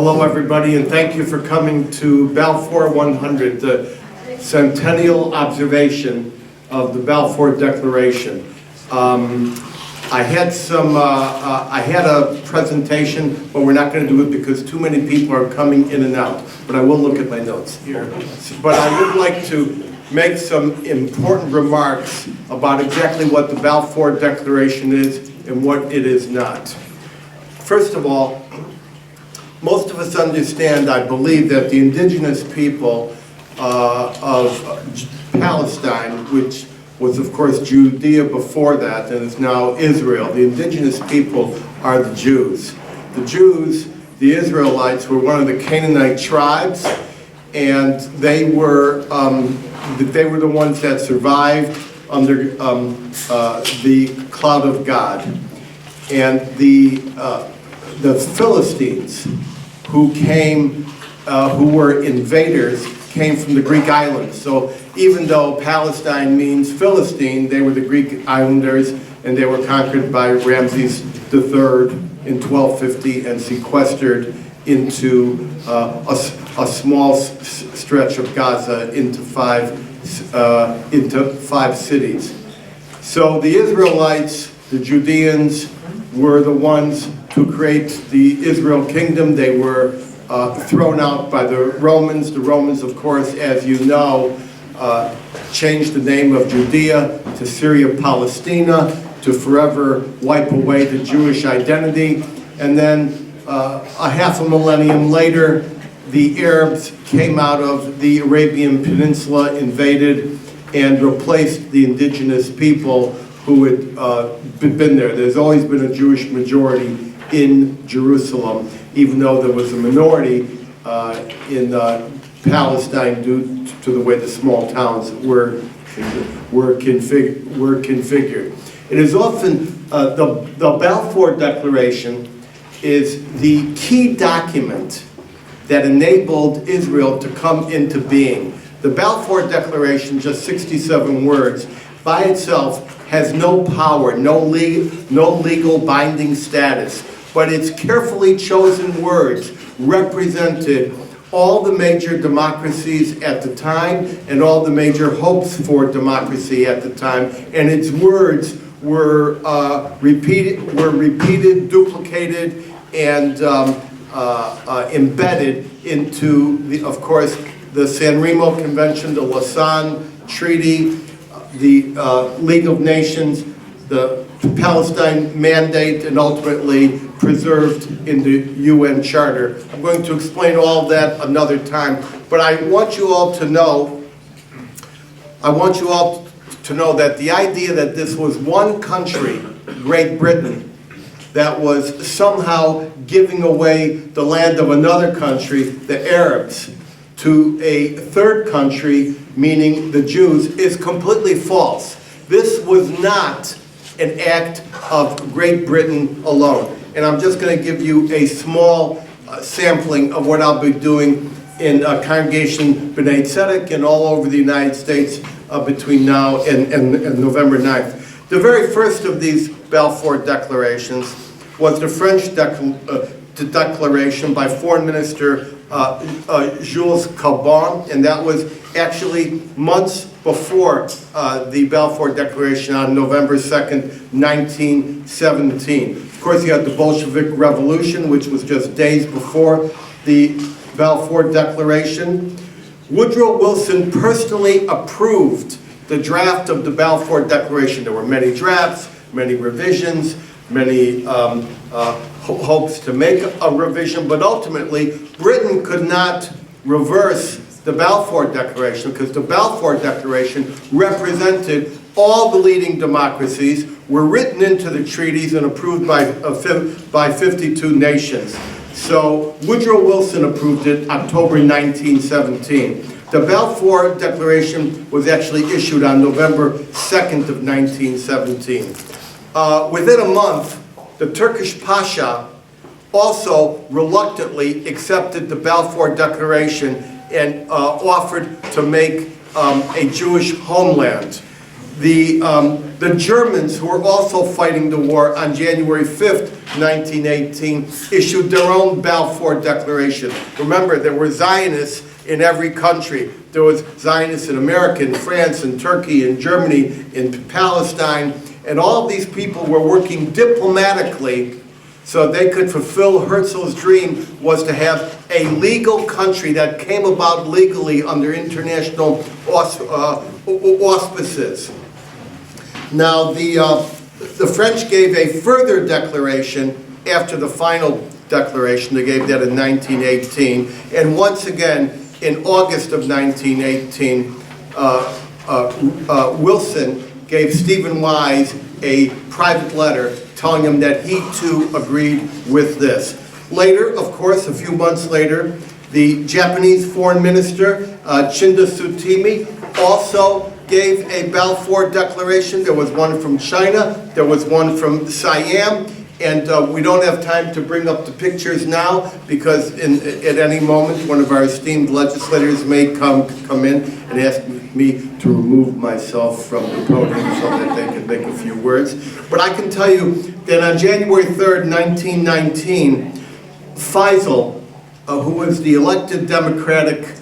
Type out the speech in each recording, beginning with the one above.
Hello everybody, and thank you for coming to Balfour 100, the centennial observation of the Balfour Declaration. I had a presentation, but we're not going to do it because too many people are coming in and out. But I will look at my notes here. But I would like to make some important remarks about exactly what the Balfour Declaration is and what it is not. First of all, most of us understand, I believe, that the indigenous people of Palestine, which was of course Judea before that and is now Israel, the indigenous people are the Jews. The Jews, the Israelites, were one of the Canaanite tribes, and they were the ones that survived under the cloud of God. And the Philistines, who came, who were invaders, came from the Greek islands. So even though Palestine means Philistine, they were the Greek islanders, and they were conquered by Ramses III in 1250 and sequestered into a small stretch of Gaza into five cities. So the Israelites, the Judeans, were the ones to create the Israel kingdom. They were thrown out by the Romans. The Romans, of course, as you know, changed the name of Judea to Syria Palestina to forever wipe away the Jewish identity. And then a half a millennium later, the Arabs came out of the Arabian Peninsula, invaded, and replaced the indigenous people who had been there. There's always been a Jewish majority in Jerusalem, even though there was a minority in Palestine due to the way the small towns were configured. It is often, the Balfour Declaration is the key document that enabled Israel to come into being. The Balfour Declaration, just 67 words, by itself has no power, no legal binding status, but its carefully chosen words represented all the major democracies at the time and all the major hopes for democracy at the time, and its words were repeated, duplicated, and embedded into, of course, the San Remo Convention, the Lausanne Treaty, the League of Nations, the Palestine Mandate, and ultimately preserved in the UN Charter. I'm going to explain all of that another time, but I want you all to know that the idea that this was one country, Great Britain, that was somehow giving away the land of another country, the Arabs, to a third country, meaning the Jews, is completely false. This was not an act of Great Britain alone. And I'm just going to give you a small sampling of what I'll be doing in Congregation B'nai Tzedek and all over the United States between now and November 9th. The very first of these Balfour Declarations was the French declaration by Foreign Minister Jules Cabon, and that was actually months before the Balfour Declaration on November 2nd, 1917. Of course, you had the Bolshevik Revolution, which was just days before the Balfour Declaration. Woodrow Wilson personally approved the draft of the Balfour Declaration. There were many drafts, many revisions, many hopes to make a revision, but ultimately Britain could not reverse the Balfour Declaration because the Balfour Declaration represented all the leading democracies, were written into the treaties and approved by 52 nations. So Woodrow Wilson approved it October 1917. The Balfour Declaration was actually issued on November 2nd of 1917. Within a month, the Turkish Pasha also reluctantly accepted the Balfour Declaration and offered to make a Jewish homeland. The Germans, who were also fighting the war, on January 5th, 1918, issued their own Balfour Declaration. Remember, there were Zionists in every country. There was Zionists in America, in France, in Turkey, in Germany, in Palestine, and all of these people were working diplomatically so they could fulfill Herzl's dream, was to have a legal country that came about legally under international auspices. Now, the French gave a further declaration after the final declaration. They gave that in 1918. And once again, in August of 1918, Wilson gave Stephen Wise a private letter telling him that he too agreed with this. Later, of course, a few months later, the Japanese Foreign Minister, Chinda Tsutimi, also gave a Balfour Declaration. There was one from China, there was one from Siam, and we don't have time to bring up the pictures now because at any moment one of our esteemed legislators may come in and ask me to remove myself from the podium so that they can make a few words. But I can tell you that on January 3rd, 1919, Faisal, who was the elected Democratic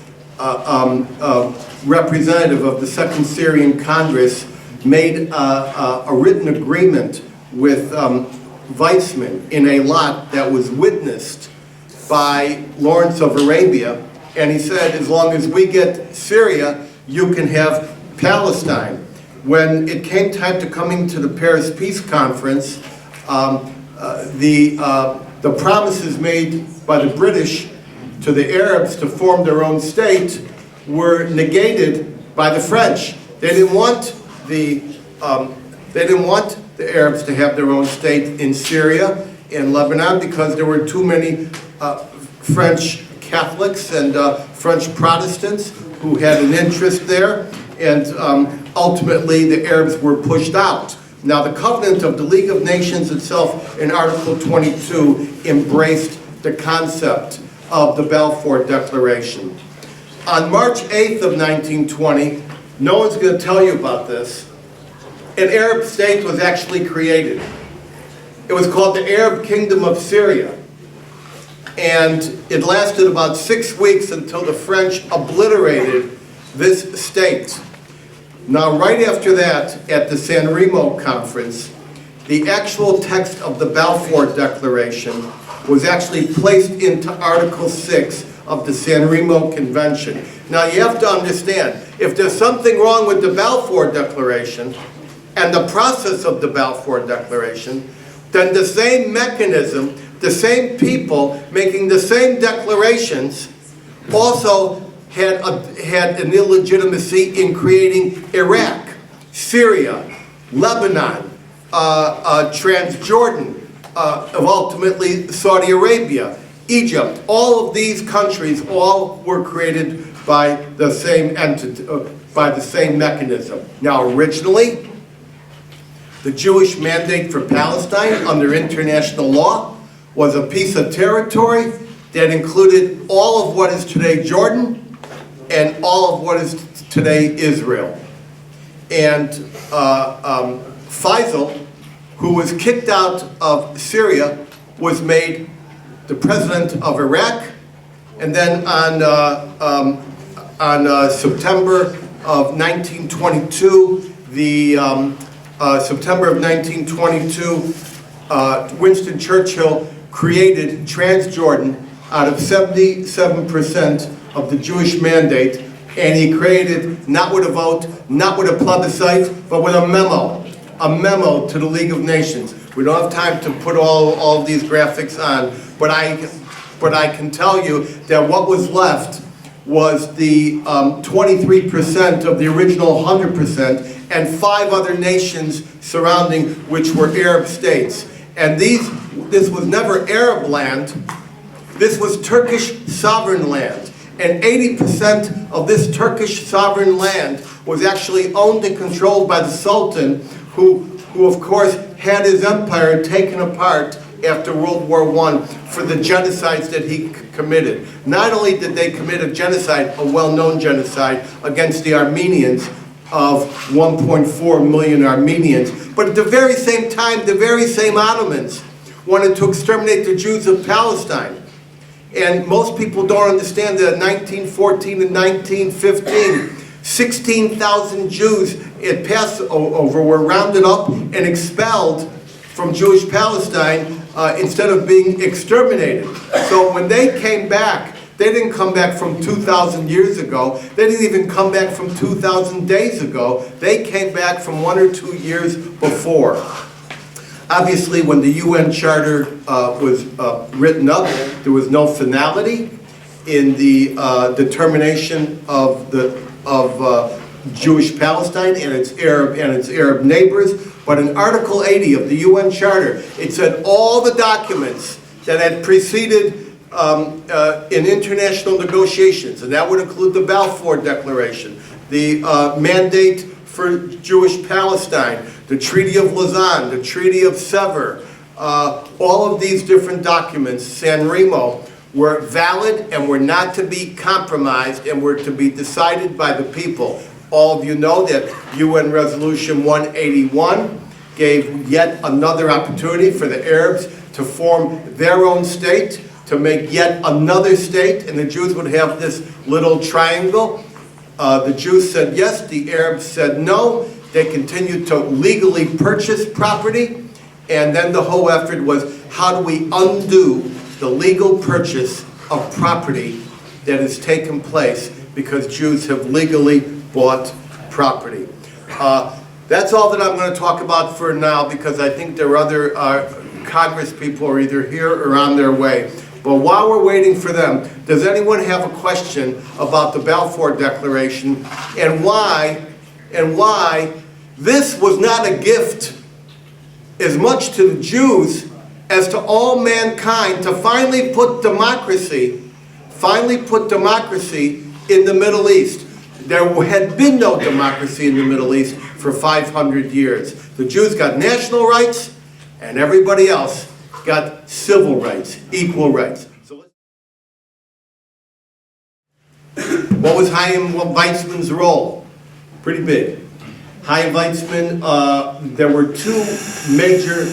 representative of the Second Syrian Congress, made a written agreement with Weizmann in a lot that was witnessed by Lawrence of Arabia, and he said, as long as we get Syria, you can have Palestine. When it came time to coming to the Paris Peace Conference, the promises made by the British to the Arabs to form their own state were negated by the French. They didn't want the Arabs to have their own state in Syria and Lebanon because there were too many French Catholics and French Protestants who had an interest there, and ultimately the Arabs were pushed out. Now, the Covenant of the League of Nations itself in Article 22 embraced the concept of the Balfour Declaration. On March 8th of 1920, no one's going to tell you about this, an Arab state was actually created. It was called the Arab Kingdom of Syria. And it lasted about 6 weeks until the French obliterated this state. Now, right after that, at the San Remo Conference, the actual text of the Balfour Declaration was actually placed into Article 6 of the San Remo Convention. Now, you have to understand, if there's something wrong with the Balfour Declaration and the process of the Balfour Declaration, then the same mechanism, the same people making the same declarations also had an illegitimacy in creating Iraq, Syria, Lebanon, Transjordan, ultimately Saudi Arabia, Egypt. All of these countries all were created by the same entity, by the same mechanism. Now, originally, the Jewish mandate for Palestine under international law was a piece of territory that included all of what is today Jordan and all of what is today Israel. And Faisal, who was kicked out of Syria, was made the president of Iraq, and then on September of 1922, Winston Churchill created Transjordan out of 77% of the Jewish mandate, and he created, not with a vote, not with a plebiscite, but with a memo to the League of Nations. We don't have time to put all of these graphics on, but I can tell you that what was left was the 23% of the original 100%, and 5 other nations surrounding, which were Arab states. And this was never Arab land, this was Turkish sovereign land. And 80% of this Turkish sovereign land was actually owned and controlled by the Sultan, who of course had his empire taken apart after World War I for the genocides that he committed. Not only did they commit a genocide, a well-known genocide, against the Armenians of 1.4 million Armenians. But at the very same time, the very same Ottomans wanted to exterminate the Jews of Palestine. And most people don't understand that in 1914 and 1915, 16,000 Jews at Passover were rounded up and expelled from Jewish Palestine instead of being exterminated. So when they came back, they didn't come back from 2,000 years ago. They didn't even come back from 2,000 days ago. They came back from 1 or 2 years before. Obviously, when the UN Charter was written up, there was no finality in the determination of Jewish Palestine and its Arab neighbors. But in Article 80 of the UN Charter, it said all the documents that had preceded in international negotiations, and that would include the Balfour Declaration, the Mandate for Jewish Palestine, the Treaty of Lausanne, the Treaty of Sèvres, all of these different documents, San Remo, were valid and were not to be compromised and were to be decided by the people. All of you know that UN Resolution 181 gave yet another opportunity for the Arabs to form their own state, to make yet another state, and the Jews would have this little triangle. The Jews said yes, the Arabs said no. They continued to legally purchase property, and then the whole effort was, how do we undo the legal purchase of property that has taken place because Jews have legally bought property. That's all that I'm going to talk about for now, because I think there are other Congress people are either here or on their way. But while we're waiting for them, does anyone have a question about the Balfour Declaration and why this was not a gift as much to the Jews as to all mankind to finally put democracy in the Middle East? There had been no democracy in the Middle East for 500 years. The Jews got national rights, and everybody else got civil rights, equal rights. So what was Chaim Weizmann's role? Pretty big. Chaim Weizmann, there were two major,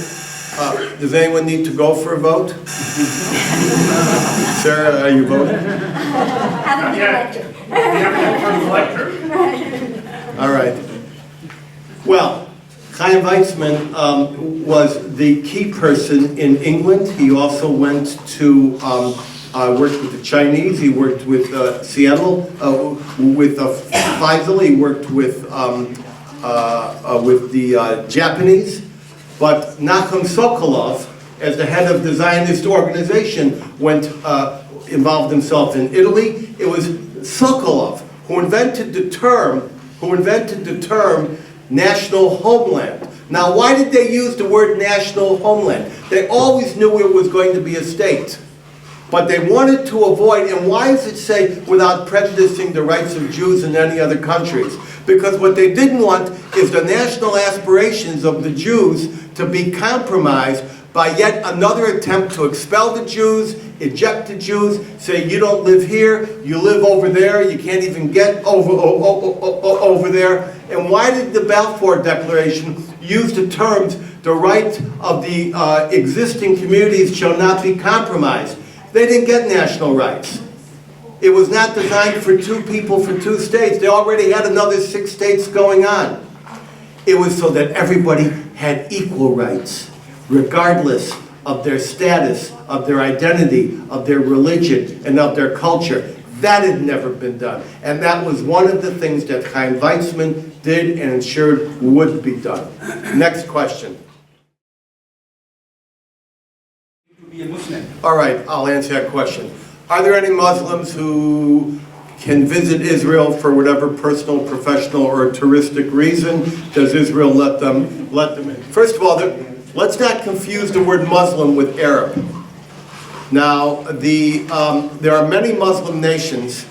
does anyone need to go for a vote? Sarah, are you voting? All right. Well, Chaim Weizmann was the key person in England. He also went to worked with the Chinese. He worked with Seattle, with Faisal. He worked with the Japanese. But Nachum Sokolov, as the head of the Zionist organization, involved himself in Italy. It was Sokolov who invented the term national homeland. Now, why did they use the word national homeland? They always knew it was going to be a state. But they wanted to avoid, and why does it say without prejudicing the rights of Jews in any other countries? Because what they didn't want is the national aspirations of the Jews to be compromised by yet another attempt to expel the Jews, eject the Jews, say you don't live here, you live over there, you can't even get over there. And why did the Balfour Declaration use the terms, the right of the existing communities shall not be compromised? They didn't get national rights. It was not designed for two people, for two states. They already had another 6 states going on. It was so that everybody had equal rights, regardless of their status, of their identity, of their religion, and of their culture. That had never been done. And that was one of the things that Chaim Weizmann did and ensured would be done. Next question. Be a Muslim. All right, I'll answer that question. Are there any Muslims who can visit Israel for whatever personal, professional, or touristic reason? Does Israel let them in? First of all, let's not confuse the word Muslim with Arab. Now, there are many Muslim nations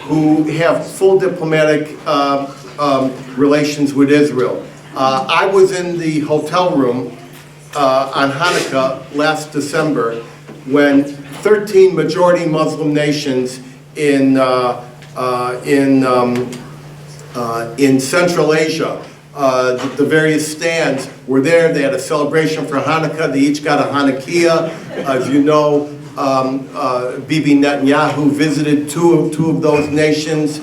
who have full diplomatic relations with Israel. I was in the hotel room on Hanukkah last December when 13 majority Muslim nations in In Central Asia, the various stands were there. They had a celebration for Hanukkah. They each got a Hanukkah. As you know, Bibi Netanyahu visited two of those nations.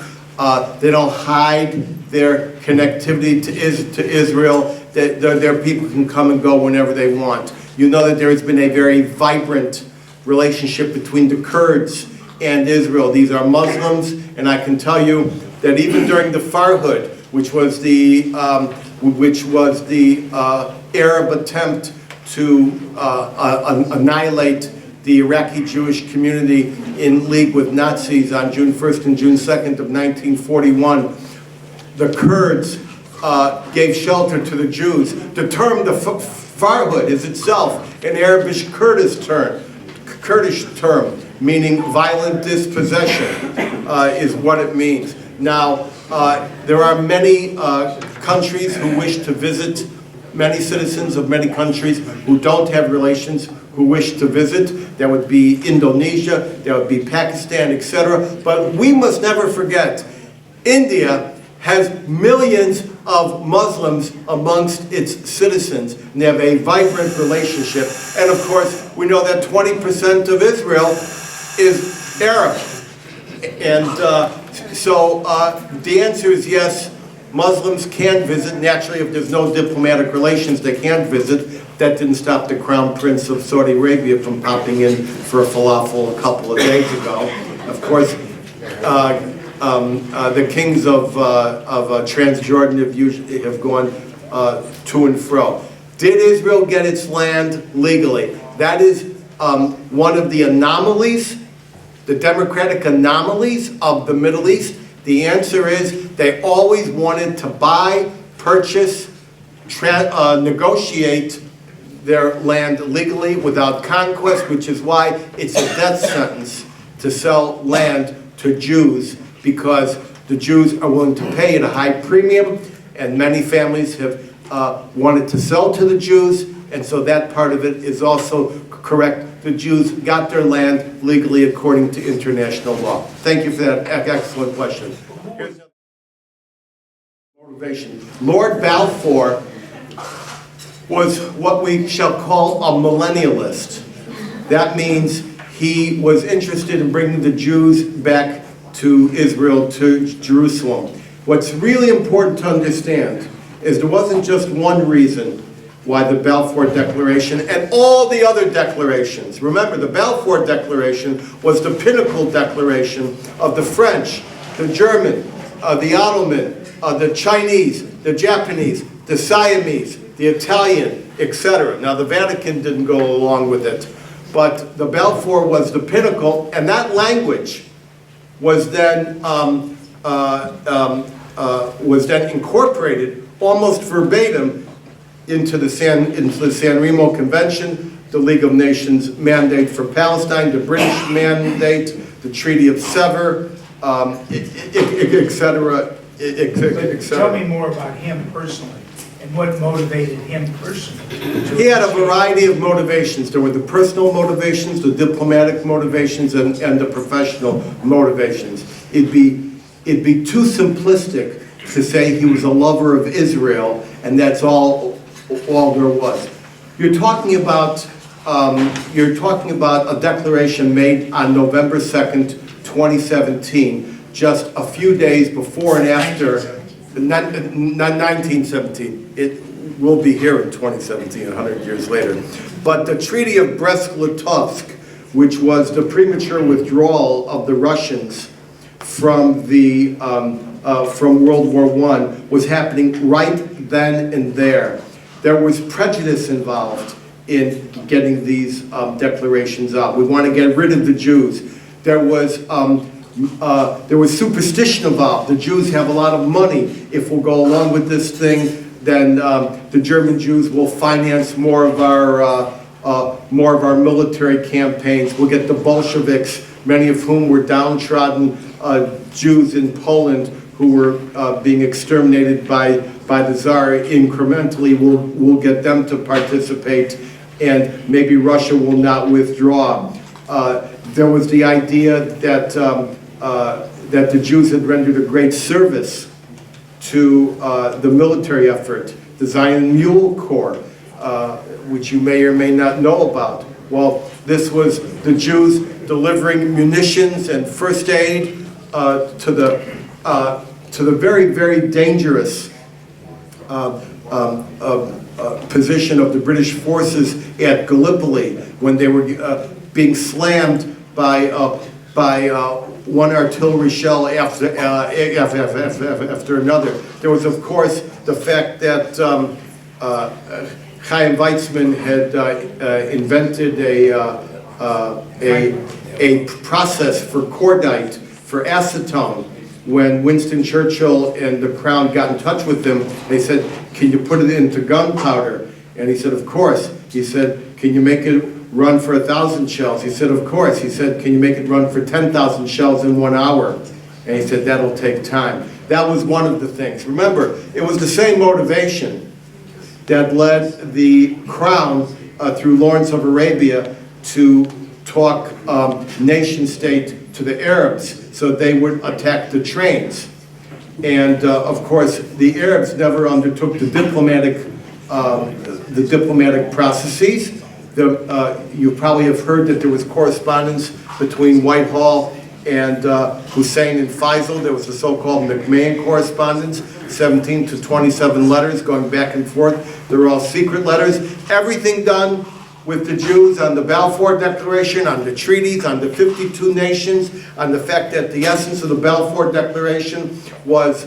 They don't hide their connectivity to Israel. Their people can come and go whenever they want. You know that there has been a very vibrant relationship between the Kurds and Israel. These are Muslims, and I can tell you that even during the Farhud, which was the Arab attempt to annihilate the Iraqi Jewish community in league with Nazis on June 1st and June 2nd of 1941, the Kurds gave shelter to the Jews. The term the Farhud is itself an Arabic Kurdish term, meaning violent dispossession, is what it means. Now, there are many countries who wish to visit, many citizens of many countries who don't have relations who wish to visit. That would be Indonesia, that would be Pakistan, etc. But we must never forget, India has millions of Muslims amongst its citizens, and they have a vibrant relationship. And of course, we know that 20% of Israel is Arab. And so the answer is yes, Muslims can visit. Naturally, if there's no diplomatic relations, they can't visit. That didn't stop the Crown Prince of Saudi Arabia from popping in for a falafel a couple of days ago. Of course, the kings of Transjordan have gone to and fro. Did Israel get its land legally? That is one of the anomalies, the democratic anomalies of the Middle East. The answer is they always wanted to buy, purchase, negotiate their land legally without conquest, which is why it's a death sentence to sell land to Jews, because the Jews are willing to pay at a high premium, and many families have wanted to sell to the Jews, and so that part of it is also correct. The Jews got their land legally according to international law. Thank you for that excellent question. Here's motivation. Lord Balfour was what we shall call a millennialist. That means he was interested in bringing the Jews back to Israel, to Jerusalem. What's really important to understand is there wasn't just one reason why the Balfour Declaration and all the other declarations. Remember, the Balfour Declaration was the pinnacle declaration of the French, the German, the Ottoman, the Chinese, the Japanese, the Siamese, the Italian, etc. Now, the Vatican didn't go along with it, but the Balfour was the pinnacle, and that language was then incorporated almost verbatim into the San Remo Convention, the League of Nations mandate for Palestine, the British mandate, the Treaty of Sèvres, etc., etc. Tell me more about him personally and what motivated him personally. He had a variety of motivations. There were the personal motivations, the diplomatic motivations, and the professional motivations. It'd be too simplistic to say he was a lover of Israel and that's all there was. You're talking about a declaration made on November 2nd, 2017, just a few days before and after, not 1917, it will be here in 2017, 100 years later. But the Treaty of Brest-Litovsk, which was the premature withdrawal of the Russians from from World War I, was happening right then and there. There was prejudice involved in getting these declarations out. We want to get rid of the Jews. There was superstition involved. The Jews have a lot of money. If we'll go along with this thing, then the German Jews will finance more of our military campaigns. We'll get the Bolsheviks, many of whom were downtrodden Jews in Poland who were being exterminated by the Tsar. Incrementally, we'll get them to participate, and maybe Russia will not withdraw. There was the idea that the Jews had rendered a great service to the military effort, the Zion Mule Corps, which you may or may not know about. Well, this was the Jews delivering munitions and first aid to the very, very dangerous position of the British forces at Gallipoli when they were being slammed by one artillery shell after another. There was, of course, the fact that Chaim Weizmann had invented a process for cordite, for acetone. When Winston Churchill and the Crown got in touch with him, they said, "Can you put it into gunpowder?" And he said, "Of course." He said, "Can you make it run for 1,000 shells?" He said, "Of course." He said, "Can you make it run for 10,000 shells in 1 hour?" And he said, "That'll take time." That was one of the things. Remember, it was the same motivation that led the Crown through Lawrence of Arabia to talk nation state to the Arabs so they would attack the trains. And of course, the Arabs never undertook the diplomatic processes. You probably have heard that there was correspondence between Whitehall and Hussein and Faisal. There was the so-called McMahon correspondence, 17 to 27 letters going back and forth. They were all secret letters. Everything done with the Jews on the Balfour Declaration, on the treaties, on the 52 nations, on the fact that the essence of the Balfour Declaration was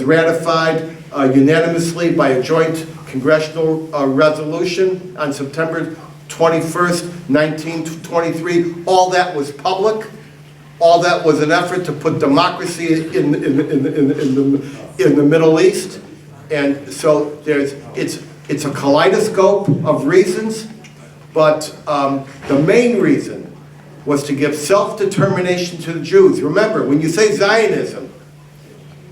ratified unanimously by a joint congressional resolution on September 21st, 1923. All that was public. All that was an effort to put democracy in the Middle East. And so it's a kaleidoscope of reasons, but the main reason was to give self-determination to the Jews. Remember, when you say Zionism,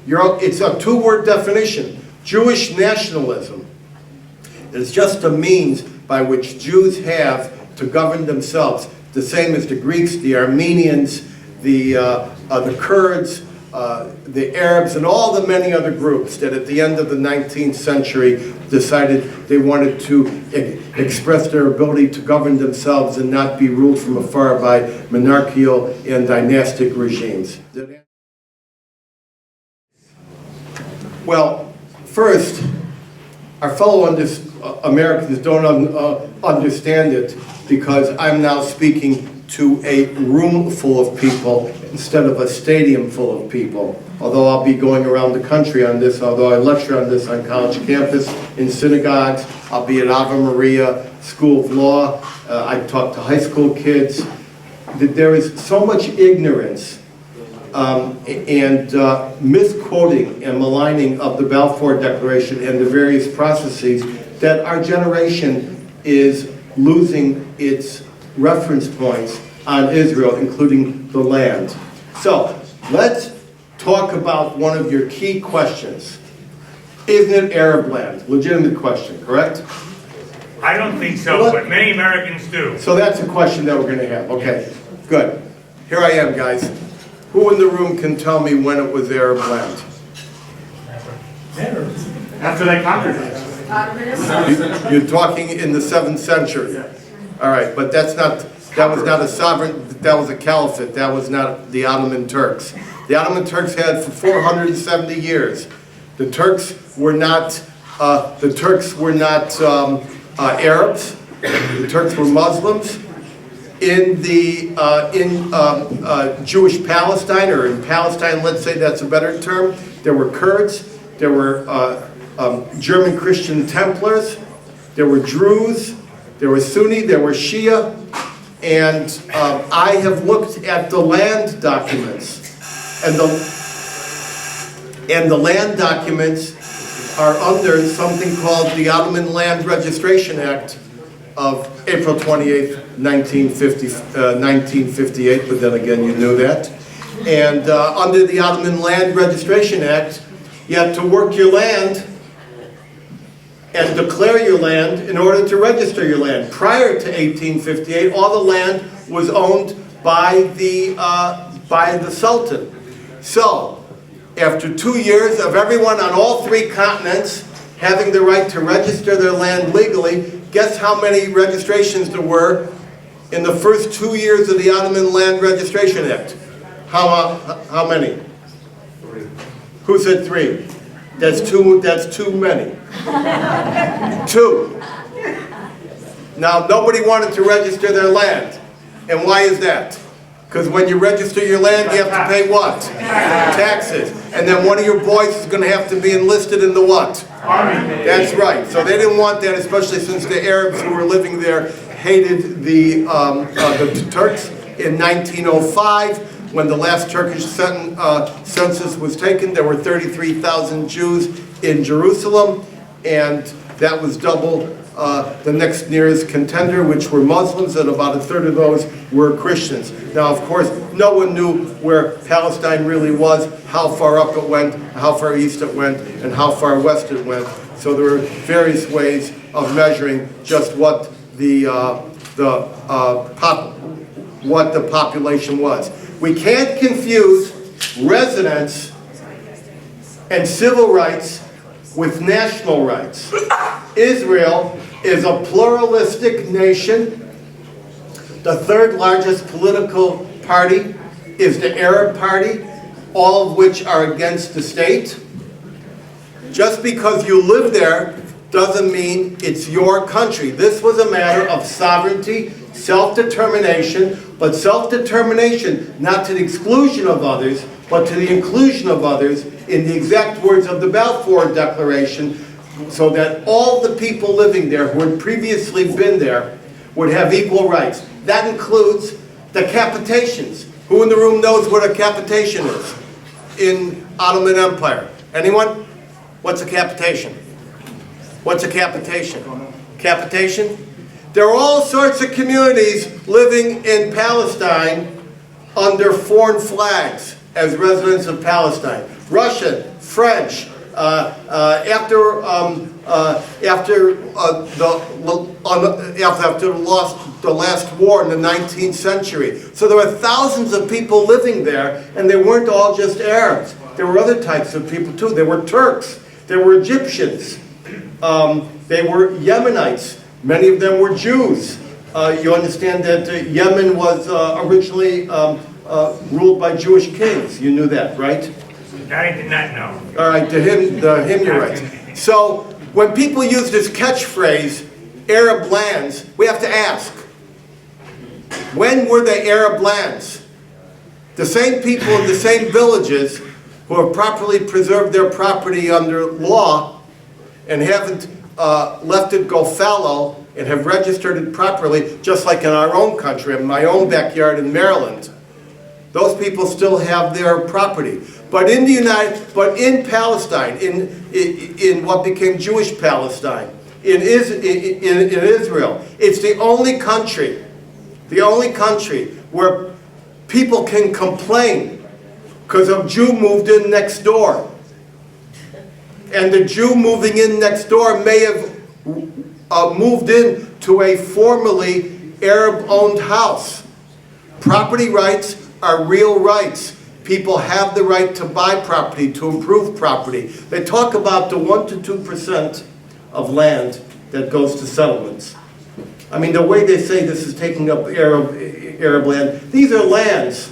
it's a two-word definition. Jewish nationalism is just a means by which Jews have to govern themselves, the same as the Greeks, the Armenians, the Kurds, the Arabs, and all the many other groups that at the end of the 19th century decided they wanted to express their ability to govern themselves and not be ruled from afar by monarchical and dynastic regimes. Well, first, our fellow Americans don't understand it because I'm now speaking to a room full of people instead of a stadium full of people. Although I'll be going around the country on this, although I lecture on this on college campus, in synagogues, I'll be at Ave Maria School of Law, I talk to high school kids. There is so much ignorance and misquoting and maligning of the Balfour Declaration and the various processes that our generation is losing its reference points on Israel, including the land. So, let's talk about one of your key questions. Isn't it Arab land? Legitimate question, correct? I don't think so, but many Americans do. So that's a question that we're going to have. Okay, good. Here I am, guys. Who in the room can tell me when it was Arab land? After they conquered it. You're talking in the 7th century. All right, but that was not a sovereign, that was a caliphate, that was not the Ottoman Turks. The Ottoman Turks had for 470 years. The Turks were not Arabs, the Turks were Muslims. In Jewish Palestine, or in Palestine, let's say that's a better term, there were Kurds, there were German Christian Templars, there were Druze, there were Sunni, there were Shia, and I have looked at the land documents, and the land documents are under something called the Ottoman Land Registration Act of April 28th, 1958, but then again you knew that. And under the Ottoman Land Registration Act, you had to work your land and declare your land in order to register your land. Prior to 1858, all the land was owned by the Sultan. So, after 2 years of everyone on all 3 continents having the right to register their land legally, guess how many registrations there were in the first 2 years of the Ottoman Land Registration Act? How many? 3. Who said 3? That's too many. 2. Now, nobody wanted to register their land. And why is that? Because when you register your land, you have to pay what? Taxes. And then one of your boys is going to have to be enlisted in the what? Army. That's right. So they didn't want that, especially since the Arabs who were living there hated the Turks. In 1905, when the last Turkish census was taken, there were 33,000 Jews in Jerusalem, and that was double the next nearest contender, which were Muslims, and about a third of those were Christians. Now, of course, no one knew where Palestine really was, how far up it went, how far east it went, and how far west it went. So there were various ways of measuring just what the population was. We can't confuse residence and civil rights with national rights. Israel is a pluralistic nation. The third largest political party is the Arab Party, all of which are against the state. Just because you live there doesn't mean it's your country. This was a matter of sovereignty, self-determination, but self-determination not to the exclusion of others, but to the inclusion of others, in the exact words of the Balfour Declaration, so that all the people living there who had previously been there would have equal rights. That includes the capitations. Who in the room knows what a capitation is in Ottoman Empire? Anyone? What's a capitation? What's a capitation? Capitation? There are all sorts of communities living in Palestine under foreign flags as residents of Palestine. Russian, French, after the last war in the 19th century. So there were thousands of people living there, and they weren't all just Arabs. There were other types of people too. There were Turks, there were Egyptians, they were Yemenites. Many of them were Jews. You understand that Yemen was originally ruled by Jewish kings. You knew that, right? I did not know. All right, to him you're right. So when people use this catchphrase, Arab lands, we have to ask, when were they Arab lands? The same people in the same villages who have properly preserved their property under law and haven't left it go fallow and have registered it properly, just like in our own country, in my own backyard in Maryland. Those people still have their property. But in Palestine, in what became Jewish Palestine, in Israel, it's the only country where people can complain because a Jew moved in next door. And the Jew moving in next door may have moved in to a formerly Arab-owned house. Property rights are real rights. People have the right to buy property, to improve property. They talk about the 1 to 2% of land that goes to settlements. I mean, the way they say this is taking up Arab land, these are lands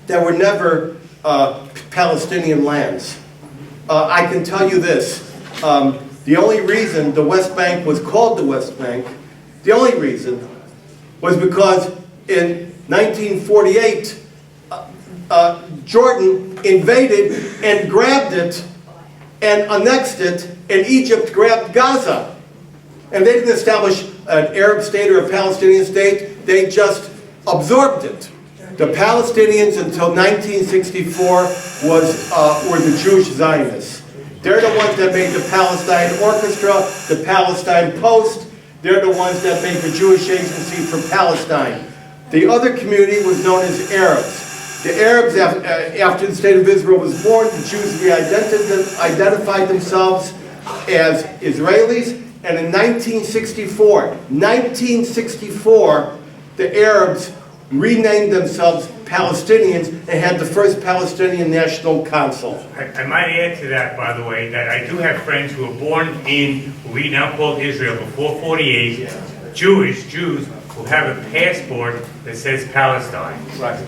that were never Palestinian lands. I can tell you this, the only reason the West Bank was called the West Bank, the only reason was because in 1948, Jordan invaded and grabbed it and annexed it, and Egypt grabbed Gaza. And they didn't establish an Arab state or a Palestinian state, they just absorbed it. The Palestinians until 1964 were the Jewish Zionists. They're the ones that made the Palestine Orchestra, the Palestine Post. They're the ones that made the Jewish Agency for Palestine. The other community was known as Arabs. The Arabs, after the State of Israel was born, the Jews identified themselves as Israelis. And in 1964, the Arabs renamed themselves Palestinians and had the first Palestinian national council. I might add to that, by the way, that I do have friends who were born in what we now call Israel before 48, Jews who have a passport that says Palestine. Right.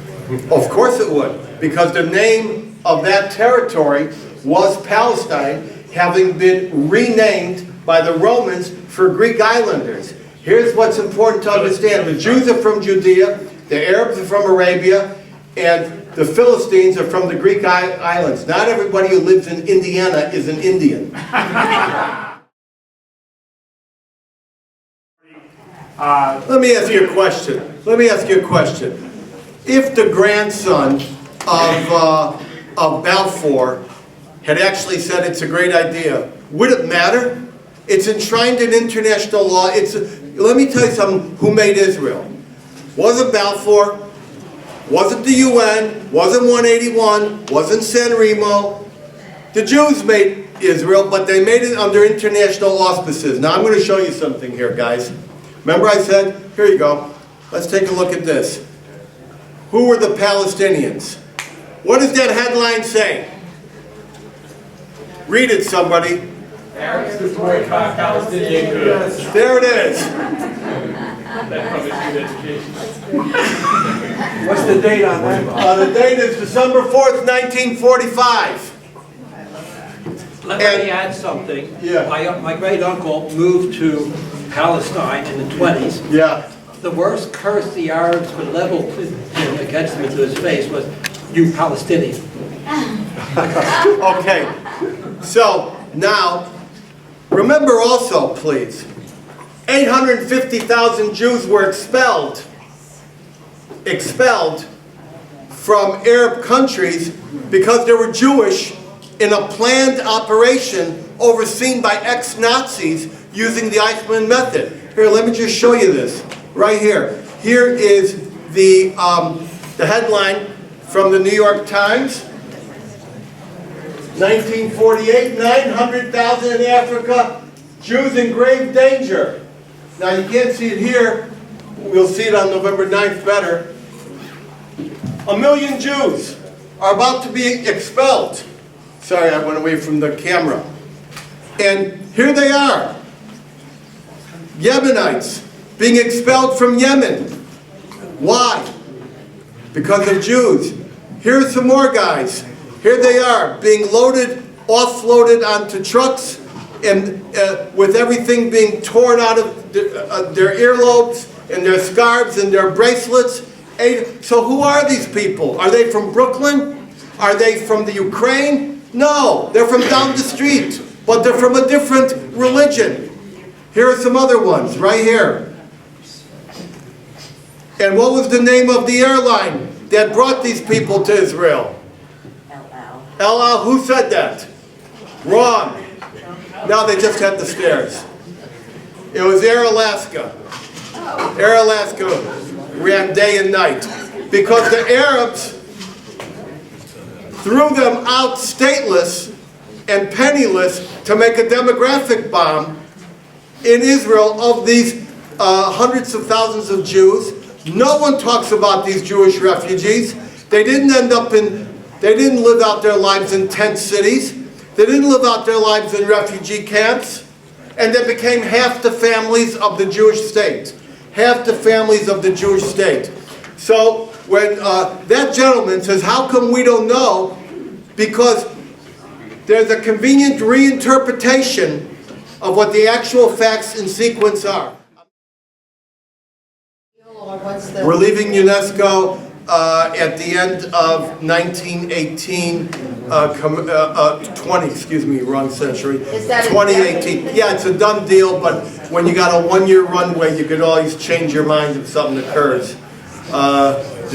Of course it would, because the name of that territory was Palestine, having been renamed by the Romans for Greek islanders. Here's what's important to understand. The Jews are from Judea, the Arabs are from Arabia, and the Philistines are from the Greek islands. Not everybody who lives in Indiana is an Indian. Let me ask you a question. Let me ask you a question. If the grandson of Balfour had actually said it's a great idea, would it matter? It's enshrined in international law. Let me tell you something, who made Israel. Wasn't Balfour, wasn't the UN, wasn't 181, wasn't San Remo. The Jews made Israel, but they made it under international auspices. Now I'm going to show you something here, guys. Remember I said, here you go, let's take a look at this. Who were the Palestinians? What does that headline say? Read it, somebody. Arabs to boycott Palestinian goods. There it is. That probably good education. What's the date on that? The date is December 4th, 1945. Let me add something. Yeah. My great uncle moved to Palestine in the 20s. Yeah. The worst curse the Arabs could level against him to his face was, "You Palestinian." Okay. So now, remember also, please, 850,000 Jews were expelled from Arab countries because they were Jewish in a planned operation overseen by ex-Nazis using the Eichmann method. Here, let me just show you this. Right here. Here is the headline from the New York Times. 1948, 900,000 in Africa, Jews in grave danger. Now you can't see it here. We'll see it on November 9th better. 1 million Jews are about to be expelled. Sorry, I went away from the camera. And here they are. Yemenites being expelled from Yemen. Why? Because of Jews. Here's some more guys. Here they are, being loaded, offloaded onto trucks, and with everything being torn out of their earlobes, and their scarves, and their bracelets. So who are these people? Are they from Brooklyn? Are they from the Ukraine? No, they're from down the street, but they're from a different religion. Here are some other ones, right here. And what was the name of the airline that brought these people to Israel? El Al. Who said that? Wrong. Now they just had the stairs. It was Air Alaska. Air Alaska ran day and night because the Arabs threw them out stateless and penniless to make a demographic bomb in Israel of these hundreds of thousands of Jews. No one talks about these Jewish refugees. They didn't live out their lives in tent cities. They didn't live out their lives in refugee camps. And they became half the families of the Jewish state. Half the families of the Jewish state. So when that gentleman says, how come we don't know? Because there's a convenient reinterpretation of what the actual facts in sequence are. We're leaving UNESCO at the end of 1918, 2018. Yeah, it's a done deal, but when you got a one-year runway, you could always change your mind if something occurs.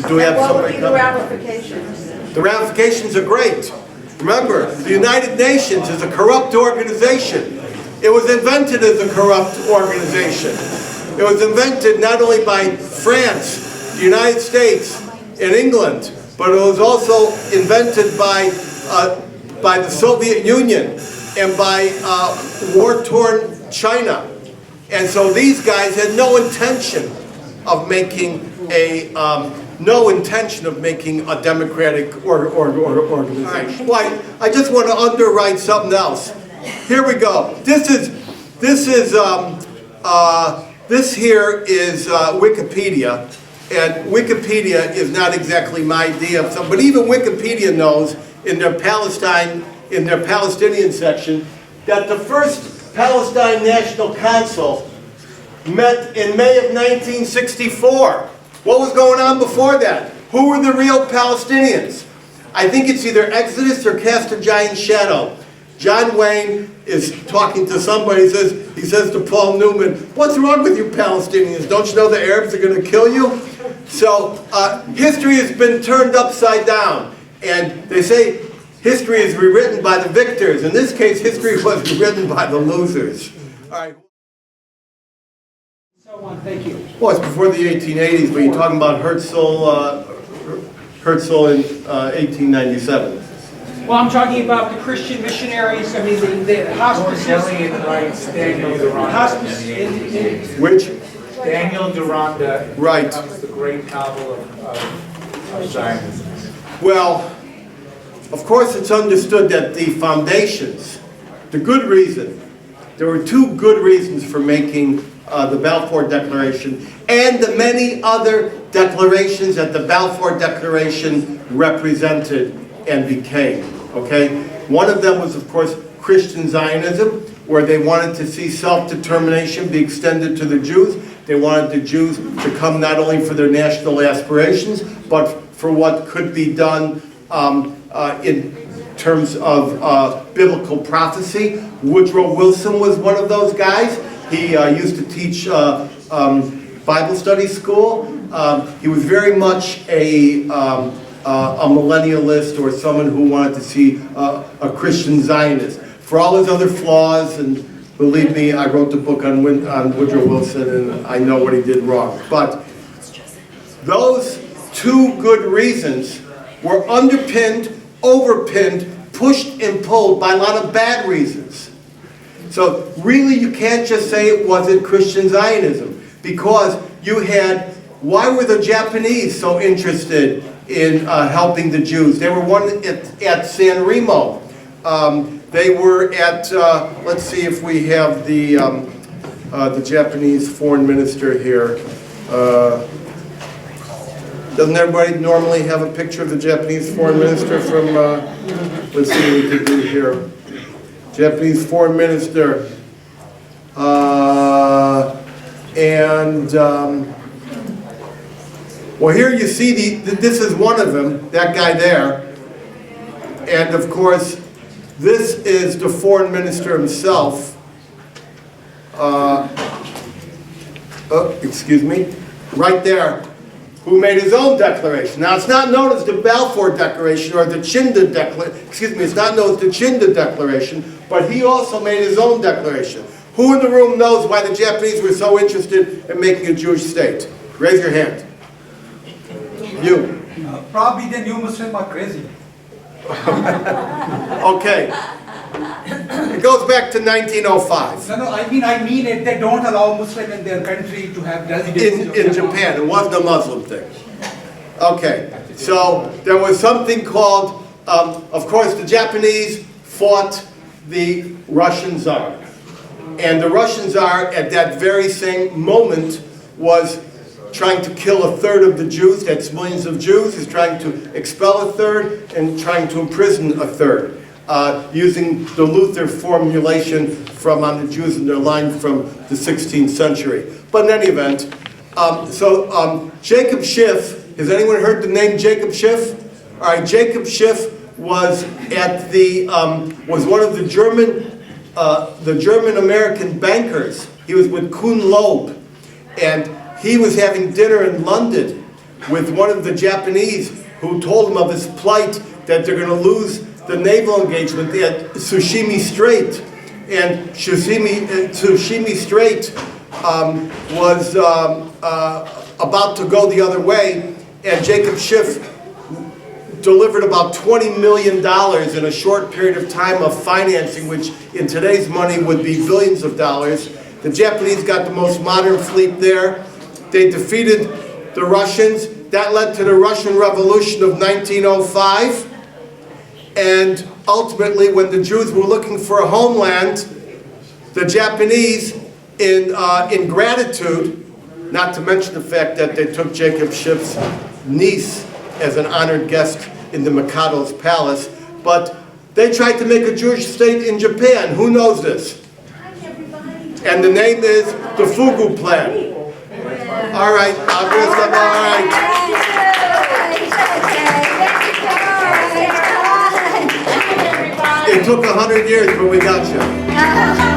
Do we have somebody the ramifications? The ramifications are great. Remember, the United Nations is a corrupt organization. It was invented as a corrupt organization. It was invented not only by France, the United States, and England, but it was also invented by the Soviet Union and by war-torn China. And so these guys had no intention of making a no intention of making a democratic organization. Why? I just want to underwrite something else. Here we go. This here is Wikipedia, and Wikipedia is not exactly my idea of something, but even Wikipedia knows in their Palestinian section that the first Palestine National Council met in May of 1964. What was going on before that? Who were the real Palestinians? I think it's either Exodus or Cast a Giant Shadow. John Wayne is talking to somebody, he says to Paul Newman, "What's wrong with you Palestinians? Don't you know the Arabs are going to kill you?" So history has been turned upside down. And they say history is rewritten by the victors. In this case, history was rewritten by the losers. All right. Thank you. Well, it's before the 1880s, but you're talking about Herzl in 1897. Well, I'm talking about the Christian missionaries, I mean, the hospices. Daniel Deronda. Hospice Which? Daniel Deronda. Right. Becomes the great novel of Zionism. Well, of course it's understood that the foundations, the good reason, there were two good reasons for making the Balfour Declaration and the many other declarations that the Balfour Declaration represented and became, okay? One of them was, of course, Christian Zionism, where they wanted to see self-determination be extended to the Jews. They wanted the Jews to come not only for their national aspirations, but for what could be done in terms of biblical prophecy. Woodrow Wilson was one of those guys. He used to teach Bible study school. He was very much a millennialist, or someone who wanted to see a Christian Zionist. For all his other flaws, and believe me, I wrote the book on Woodrow Wilson, and I know what he did wrong. But those two good reasons were underpinned, overpinned, pushed and pulled by a lot of bad reasons. So really you can't just say it wasn't Christian Zionism, because you had, why were the Japanese so interested in helping the Jews? They were one at San Remo. They were at, let's see if we have the Japanese foreign minister here. Doesn't everybody normally have a picture of the Japanese foreign minister from, let's see what we can do here. Japanese foreign minister. Well, here you see, this is one of them, that guy there. And of course, this is the foreign minister himself. Excuse me, right there, who made his own declaration. Now, it's not known as the Balfour Declaration or the Chinda Declaration. Excuse me, it's not known as the Chinda Declaration, but he also made his own declaration. Who in the room knows why the Japanese were so interested in making a Jewish state? Raise your hand. You. Probably the new Muslims are crazy. Okay. It goes back to 1905. No, I mean it. They don't allow Muslims in their country to have residence. In Japan, it wasn't a Muslim thing. Okay, so there was something called, of course, the Japanese fought the Russian Tsar. And the Russian Tsar, at that very same moment, was trying to kill a third of the Jews. That's millions of Jews. He's trying to expel a third and trying to imprison a third. Using the Luther formulation from On the Jews and Their Line from the 16th century. But in any event, Jacob Schiff, has anyone heard the name Jacob Schiff? All right, Jacob Schiff was at the, was one of the German-American bankers. He was with Kuhn Loeb, and he was having dinner in London with one of the Japanese who told him of his plight, that they're going to lose the naval engagement at Tsushima Strait. And Tsushima Strait was about to go the other way, and Jacob Schiff delivered about $20 million in a short period of time of financing, which in today's money would be billions of dollars. The Japanese got the most modern fleet there. They defeated the Russians. that led to the Russian Revolution of 1905. And ultimately, when the Jews were looking for a homeland, the Japanese, in gratitude, not to mention the fact that they took Jacob Schiff's niece as an honored guest in the Mikado's palace, but they tried to make a Jewish state in Japan. Who knows this? And the name is the Fugu Plan. All right, all right. It took 100 years, but we got you.